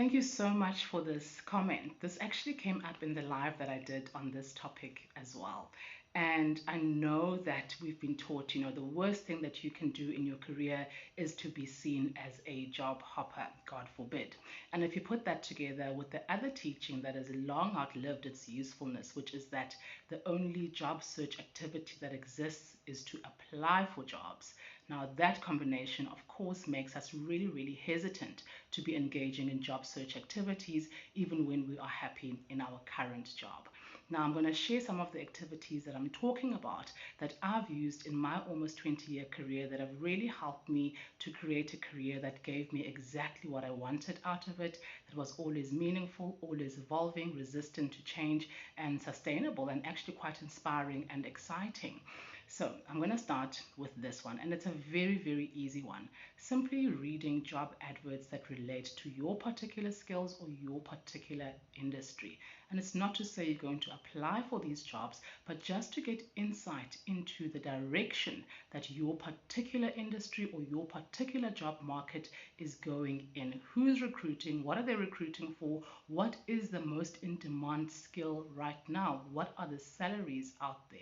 Thank you so much for this comment. This actually came up in the live that I did on this topic as well. And I know that we've been taught, the worst thing that you can do in your career is to be seen as a job hopper, God forbid. And if you put that together with the other teaching that has long outlived its usefulness, which is that the only job search activity that exists is to apply for jobs. Now, that combination, of course, makes us really, really hesitant to be engaging in job search activities, even when we are happy in our current job. Now, I'm going to share some of the activities that I'm talking about that I've used in my almost 20-year career that have really helped me to create a career that gave me exactly what I wanted out of it, that was always meaningful, always evolving, resistant to change, and sustainable, and actually quite inspiring and exciting. So I'm going to start with this one, and it's a very, very easy one. Simply reading job adverts that relate to your particular skills or your particular industry. And it's not to say you're going to apply for these jobs, but just to get insight into the direction that your particular industry or your particular job market is going in. Who's recruiting? What are they recruiting for? What is the most in demand skill right now? What are the salaries out there?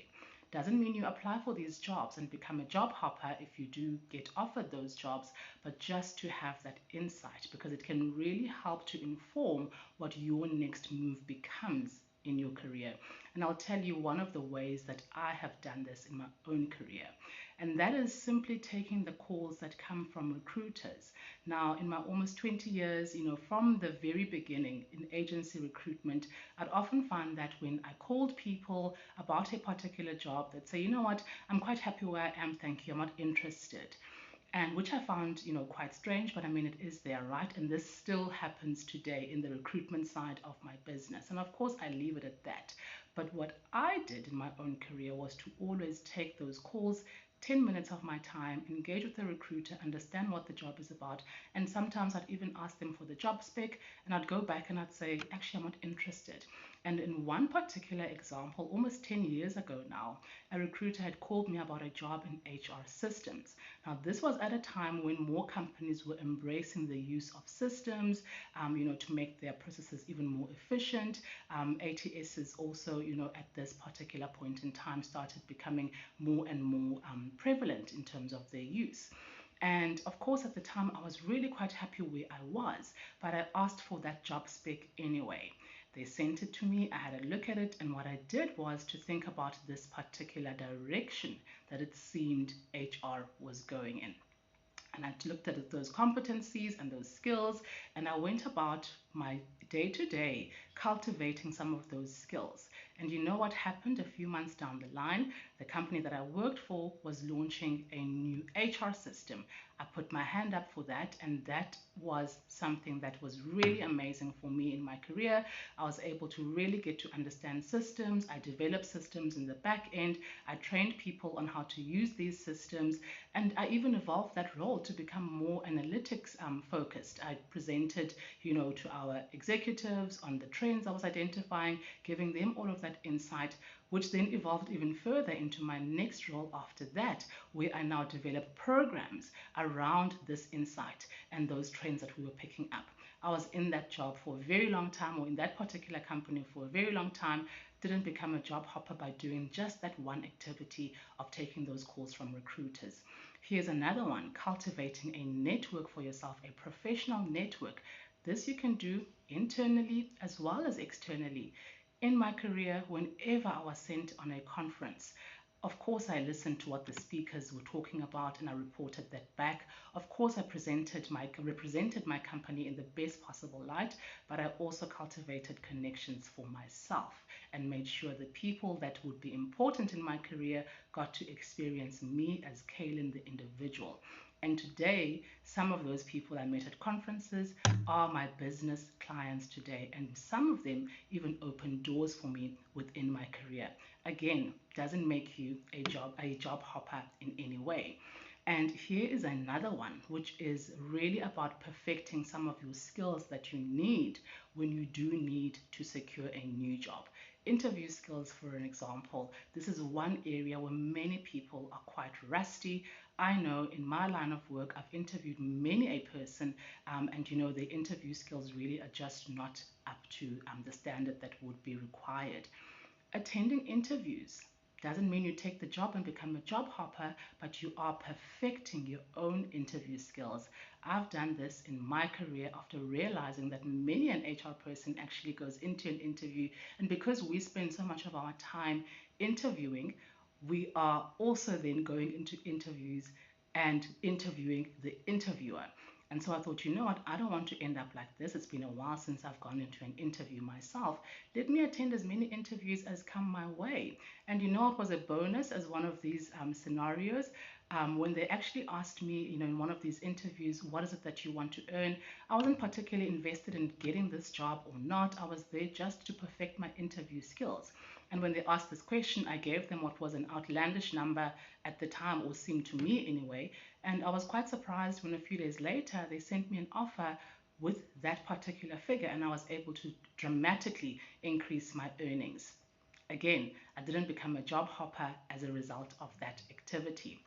Doesn't mean you apply for these jobs and become a job hopper if you do get offered those jobs, but just to have that insight because it can really help to inform what your next move becomes in your career. And I'll tell you one of the ways that I have done this in my own career. And that is simply taking the calls that come from recruiters. Now, in my almost 20 years, from the very beginning in agency recruitment, I'd often find that when I called people about a particular job, they'd say, you know what, I'm quite happy where I am, thank you, I'm not interested. And which I found, quite strange, but I mean, it is there, right? And this still happens today in the recruitment side of my business. And of course, I leave it at that. But what I did in my own career was to always take those calls, 10 minutes of my time, engage with the recruiter, understand what the job is about. And sometimes I'd even ask them for the job spec, and I'd go back and I'd say, actually, I'm not interested. And in one particular example, almost 10 years ago now, a recruiter had called me about a job in HR systems. Now, this was at a time when more companies were embracing the use of systems, to make their processes even more efficient. ATSs also, at this particular point in time, started becoming more and more prevalent in terms of their use. And of course, at the time, I was really quite happy where I was, but I asked for that job spec anyway. They sent it to me, I had a look at it, and what I did was to think about this particular direction that it seemed HR was going in. And I looked at those competencies and those skills, and I went about my day to day cultivating some of those skills. And you know what happened a few months down the line? The company that I worked for was launching a new HR system. I put my hand up for that, and that was something that was really amazing for me in my career. I was able to really get to understand systems. I developed systems in the back end. I trained people on how to use these systems, and I even evolved that role to become more analytics focused. I presented, to our executives on the trends I was identifying, giving them all of that insight, which then evolved even further into my next role after that, where I now develop programs around this insight and those trends that we were picking up. I was in that job for a very long time, or in that particular company for a very long time, didn't become a job hopper by doing just that one activity of taking those calls from recruiters. Here's another one, cultivating a network for yourself, a professional network. This you can do internally as well as externally. In my career, whenever I was sent on a conference, of course, I listened to what the speakers were talking about and I reported that back. Of course, I represented my company in the best possible light, but I also cultivated connections for myself and made sure the people that would be important in my career got to experience me as Kaylin, the individual. And today, some of those people I met at conferences are my business clients today, and some of them even opened doors for me within my career. Again, doesn't make you a job hopper in any way. And here is another one, which is really about perfecting some of your skills that you need when you do need to secure a new job. Interview skills, for an example, this is one area where many people are quite rusty. I know in my line of work, I've interviewed many a person, and the interview skills really are just not up to the standard that would be required. Attending interviews doesn't mean you take the job and become a job hopper, but you are perfecting your own interview skills. I've done this in my career after realizing that many an HR person actually goes into an interview, and because we spend so much of our time interviewing, we are also then going into interviews and interviewing the interviewer. And so I thought, you know what, I don't want to end up like this. It's been a while since I've gone into an interview myself. Let me attend as many interviews as come my way. And it was a bonus as one of these scenarios. When they actually asked me, in one of these interviews, what is it that you want to earn? I wasn't particularly invested in getting this job or not. I was there just to perfect my interview skills. And when they asked this question, I gave them what was an outlandish number at the time, or seemed to me anyway. And I was quite surprised when a few days later they sent me an offer with that particular figure, and I was able to dramatically increase my earnings. Again, I didn't become a job hopper as a result of that activity.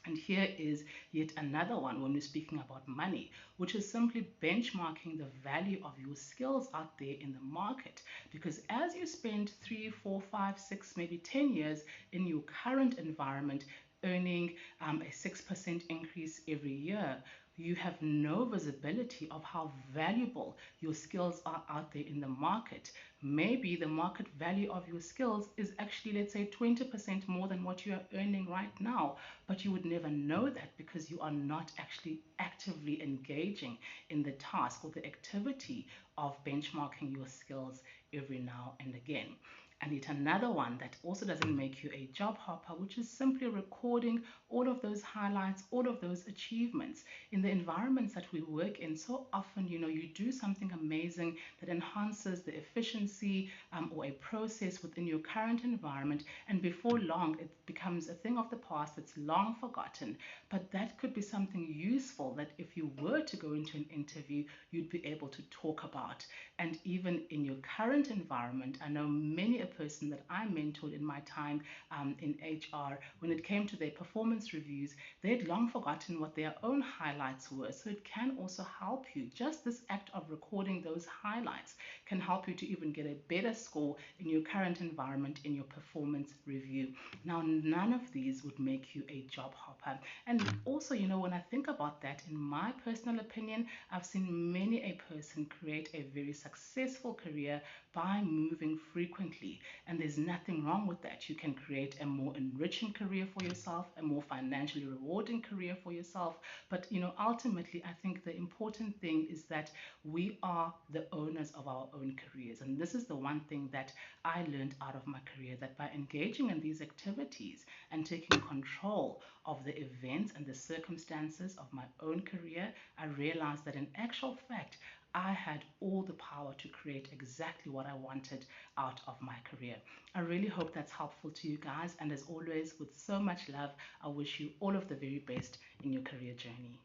And here is yet another one when we're speaking about money, which is simply benchmarking the value of your skills out there in the market. Because as you spend 3, 4, 5, 6, maybe 10 years in your current environment, earning a 6% increase every year, you have no visibility of how valuable your skills are out there in the market. Maybe the market value of your skills is actually, let's say, 20% more than what you are earning right now, but you would never know that because you are not actually actively engaging in the task or the activity of benchmarking your skills every now and again. And yet another one that also doesn't make you a job hopper, which is simply recording all of those highlights, all of those achievements. In the environments that we work in, so often, you do something amazing that enhances the efficiency or a process within your current environment, and before long, it becomes a thing of the past. It's long forgotten, but that could be something useful that if you were to go into an interview, you'd be able to talk about. And even in your current environment, I know many a person that I mentored in my time in HR, when it came to their performance reviews, they'd long forgotten what their own highlights were. So it can also help you. Just this act of recording those highlights can help you to even get a better score in your current environment in your performance review. Now, none of these would make you a job hopper. And also, when I think about that, in my personal opinion, I've seen many a person create a very successful career by moving frequently. And there's nothing wrong with that. You can create a more enriching career for yourself, a more financially rewarding career for yourself. But, ultimately, I think the important thing is that we are the owners of our own careers. And this is the one thing that I learned out of my career, that by engaging in these activities and taking control of the events and the circumstances of my own career, I realized that in actual fact, I had all the power to create exactly what I wanted out of my career. I really hope that's helpful to you guys. And as always, with so much love, I wish you all of the very best in your career journey.